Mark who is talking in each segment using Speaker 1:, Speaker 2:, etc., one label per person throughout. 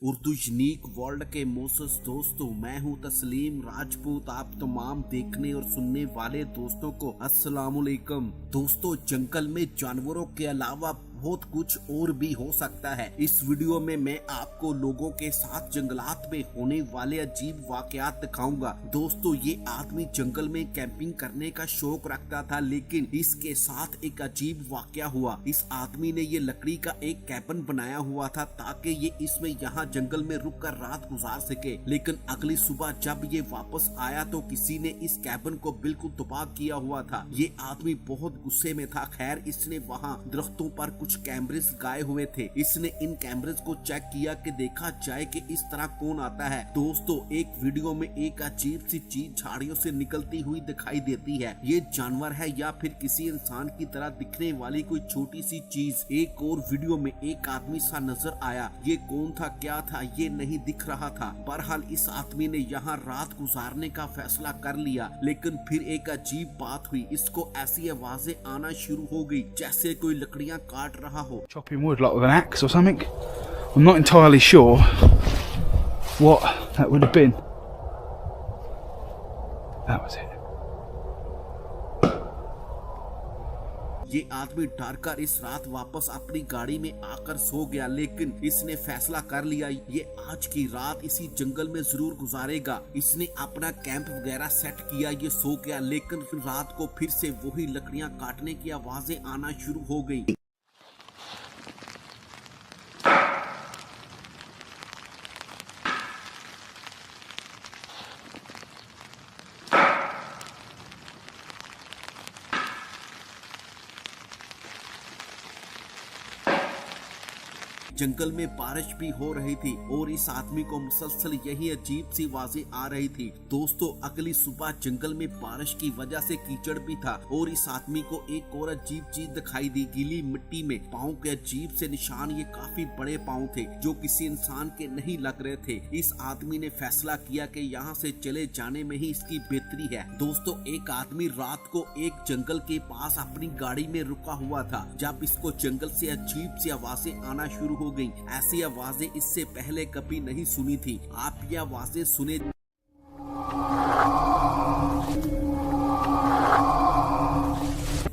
Speaker 1: Urdu unique world के मोसस दोस्तों, मैं हूं तस्लीम राजपूत। आप तमाम देखने और सुनने वाले दोस्तों को अस्सलामुअलैकुम। दोस्तों, जंगल में जानवरों के अलावा बहुत कुछ और भी हो सकता है। इस वीडियो में मैं आपको लोगों के साथ जंगलात में होने वाले अजीब वाकयात दिखाऊंगा। दोस्तों, ये आदमी जंगल में कैंपिंग करने का शौक रखता था, लेकिन इसके साथ एक अजीब वाकया हुआ। इस आदमी ने ये लकड़ी का एक कैबिन बनाया हुआ था ताकि ये इसमें यहाँ जंगल में रुक कर रात गुजार सके। लेकिन अगली सुबह जब ये वापस आया तो किसी ने इस कैबिन को बिल्कुल तबाह किया हुआ था। ये आदमी बहुत गुस्से में था। खैर, इसने वहाँ दरख्तों पर कुछ कैमरेस लगाए हुए थे। इसने इन कैमरेस को चेक किया कि देखा जाए कि इस तरह कौन आता है। दोस्तों, एक वीडियो में एक अजीब सी चीज झाड़ियों से निकलती हुई दिखाई देती है। ये जानवर है या फिर किसी इंसान की तरह दिखने वाली कोई छोटी सी चीज। एक और वीडियो में एक आदमी सा नजर आया। ये कौन था, क्या था, ये नहीं दिख रहा था। बहरहाल इस आदमी ने यहाँ रात गुजारने का फैसला कर लिया। लेकिन फिर एक अजीब बात हुई। इसको ऐसी आवाजें आना शुरू हो गई जैसे कोई लकड़ियां काट रहा हो।
Speaker 2: Chopping wood like with an axe or something. I'm not entirely sure what that would have been. That was it.
Speaker 1: ये आदमी डर कर इस रात वापस अपनी गाड़ी में आकर सो गया, लेकिन इसने फैसला कर लिया ये आज की रात इसी जंगल में जरूर गुजारेगा। इसने अपना कैंप वगैरह सेट किया, ये सो गया। लेकिन फिर रात को फिर से वही लकड़ियां काटने की आवाजें आना शुरू हो गई। जंगल में बारिश भी हो रही थी और इस आदमी को मुसलसल यही अजीब सी आवाजें आ रही थी। दोस्तों, अगली सुबह जंगल में बारिश की वजह से कीचड़ भी था और इस आदमी को एक और अजीब चीज दिखाई दी। गीली मिट्टी में पाँव के अजीब से निशान। ये काफी बड़े पाँव थे जो किसी इंसान के नहीं लग रहे थे। इस आदमी ने फैसला किया कि यहाँ से चले जाने में ही इसकी बेहतरी है। दोस्तों, एक आदमी रात को एक जंगल के पास अपनी गाड़ी में रुका हुआ था जब इसको जंगल से अजीब सी आवाजें आना शुरू हो गई। ऐसी आवाजें इससे पहले कभी नहीं सुनी थी। आप ये आवाजें सुने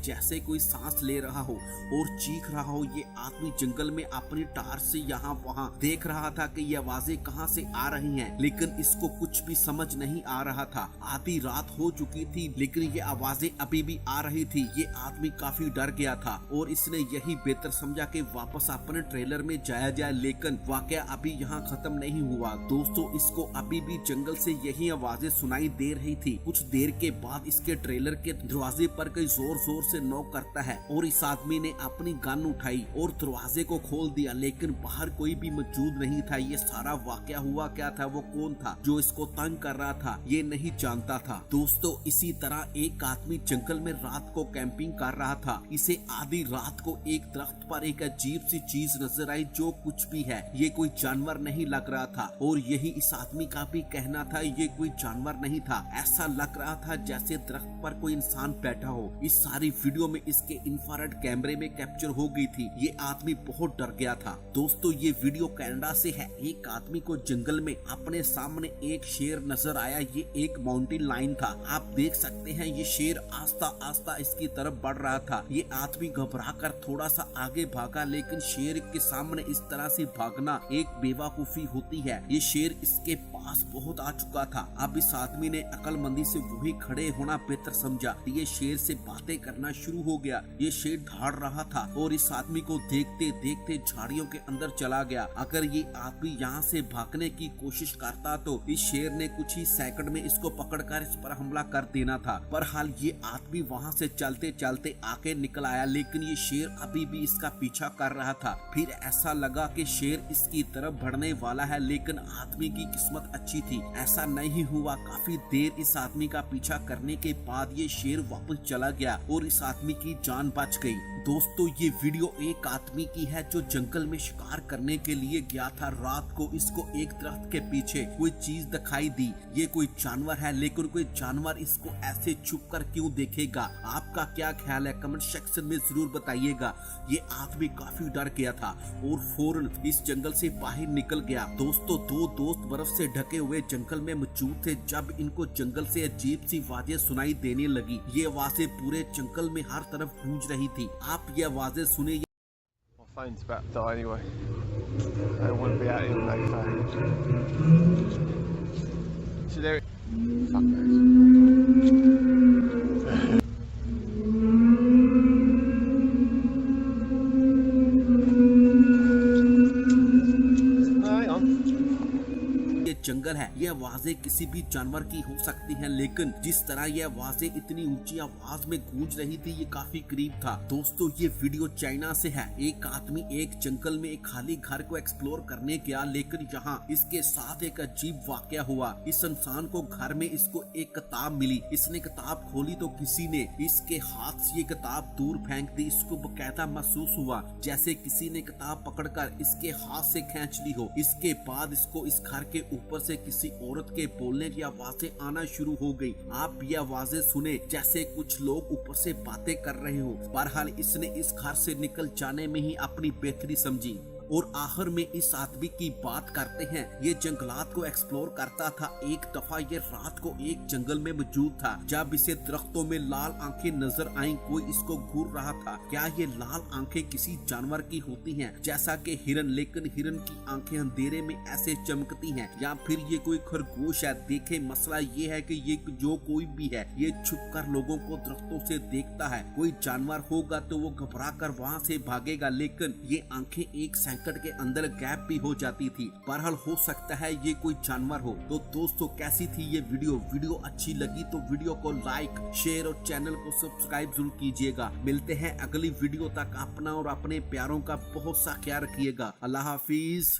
Speaker 1: जैसे कोई सांस ले रहा हो और चीख रहा हो। ये आदमी जंगल में अपनी टार्च से यहाँ वहाँ देख रहा था कि ये आवाजें कहाँ से आ रही हैं, लेकिन इसको कुछ भी समझ नहीं आ रहा था। आधी रात हो चुकी थी लेकिन ये आवाजें अभी भी आ रही थी। ये आदमी काफी डर गया था और इसने यही बेहतर समझा कि वापस अपने ट्रेलर में जाया जाए। लेकिन वाकया अभी यहाँ खत्म नहीं हुआ। दोस्तों, इसको अभी भी जंगल से यही आवाजें सुनाई दे रही थी। कुछ देर के बाद इसके ट्रेलर के दरवाजे पर कोई जोर जोर से नॉक करता है और इस आदमी ने अपनी गन उठाई और दरवाजे को खोल दिया, लेकिन बाहर कोई भी मौजूद नहीं था। ये सारा वाकया हुआ क्या था, वो कौन था जो इसको तंग कर रहा था, ये नहीं जानता था। दोस्तों, इसी तरह एक आदमी जंगल में रात को कैंपिंग कर रहा था। इसे आधी रात को एक दरख्त पर एक अजीब सी चीज नजर आई जो कुछ भी है। ये कोई जानवर नहीं लग रहा था और यही इस आदमी का भी कहना था। ये कोई जानवर नहीं था, ऐसा लग रहा था जैसे दरख्त पर कोई इंसान बैठा हो। इस सारी वीडियो में इसके इंफ्रारेड कैमरे में कैप्चर हो गई थी। ये आदमी बहुत डर गया था। दोस्तों, ये वीडियो कनाडा से है। एक आदमी को जंगल में अपने सामने एक शेर नजर आया। ये एक माउंटेन लाइन था। आप देख सकते हैं ये शेर आस्ता आस्ता इसकी तरफ बढ़ रहा था। ये आदमी घबरा कर थोड़ा सा आगे भागा, लेकिन शेर के सामने इस तरह से भागना एक बेवकूफी होती है। ये शेर इसके पास बहुत आ चुका था। अब इस आदमी ने अक्लमंदी से वही खड़े होना बेहतर समझा। ये शेर से बातें करना शुरू हो गया। ये शेर दौड़ रहा था और इस आदमी को देखते देखते झाड़ियों के अंदर चला गया। अगर ये आदमी यहाँ से भागने की कोशिश करता तो इस शेर ने कुछ ही सेकंड में इसको पकड़कर इस पर हमला कर देना था। बहरहाल ये आदमी वहाँ से चलते चलते आके निकल आया, लेकिन ये शेर अभी भी इसका पीछा कर रहा था। फिर ऐसा लगा कि शेर इसकी तरफ बढ़ने वाला है, लेकिन आदमी की किस्मत अच्छी थी, ऐसा नहीं हुआ। काफी देर इस आदमी का पीछा करने के बाद ये शेर वापस चला गया और इस आदमी की जान बच गई। दोस्तों ये वीडियो एक आदमी की है जो जंगल में शिकार करने के लिए गया था। रात को इसको एक दरख्त के पीछे कोई चीज दिखाई दी। ये कोई जानवर है, लेकिन कोई जानवर इसको ऐसे छुप कर क्यों देखेगा? आपका क्या ख्याल है? कमेंट सेक्शन में जरूर बताइएगा। ये आदमी काफी डर गया था और फौरन इस जंगल से बाहर निकल गया। दोस्तों दो दोस्त बर्फ से ढके हुए जंगल में मौजूद थे जब इनको जंगल से अजीब सी आवाजें सुनाई देने लगी। ये आवाजें पूरे जंगल में हर तरफ गूंज रही थी। आप ये आवाजें सुने।
Speaker 3: My phone's about to die anyway. I don't want to be out here with no phone. So there. Fuck knows. Hang on.
Speaker 1: ये जंगल है, ये आवाजें किसी भी जानवर की हो सकती हैं, लेकिन जिस तरह ये आवाजें इतनी ऊंची आवाज में गूंज रही थी, ये काफी करीब था। दोस्तों ये वीडियो चाइना से है। एक आदमी एक जंगल में एक खाली घर को एक्सप्लोर करने गया, लेकिन यहाँ इसके साथ एक अजीब वाकया हुआ। इस इंसान को घर में इसको एक किताब मिली। इसने किताब खोली तो किसी ने इसके हाथ से ये किताब दूर फेंक दी। इसको बकायदा महसूस हुआ जैसे किसी ने किताब पकड़कर इसके हाथ से खींच ली हो। इसके बाद इसको इस घर के ऊपर से किसी औरत के बोलने की आवाजें आना शुरू हो गई। आप ये आवाजें सुने जैसे कुछ लोग ऊपर से बातें कर रहे हो। बहरहाल इसने इस घर से निकल जाने में ही अपनी बेहतरी समझी। और आखिर में इस आदमी की बात करते हैं। ये जंगलात को एक्सप्लोर करता था। एक दफा ये रात को एक जंगल में मौजूद था जब इसे दरख्तों में लाल आंखें नजर आईं। कोई इसको घूर रहा था। क्या ये लाल आंखें किसी जानवर की होती हैं जैसा कि हिरन, लेकिन हिरन की आंखें अंधेरे में ऐसे चमकती हैं, या फिर ये कोई खरगोश है? देखे मसला ये है कि ये जो कोई भी है ये छुप कर लोगों को दरख्तों से देखता है। कोई जानवर होगा तो वो घबरा कर वहाँ से भागेगा, लेकिन ये आंखें एक सेकंड के अंदर गैप भी हो जाती थी। बहरहाल हो सकता है ये कोई जानवर हो। तो दोस्तों कैसी थी ये वीडियो अच्छी लगी तो वीडियो को लाइक, शेयर और चैनल को सब्सक्राइब जरूर कीजिएगा। मिलते हैं अगली वीडियो तक। अपना और अपने प्यारों का बहुत सा ख्याल रखिएगा। अल्लाह हाफिज।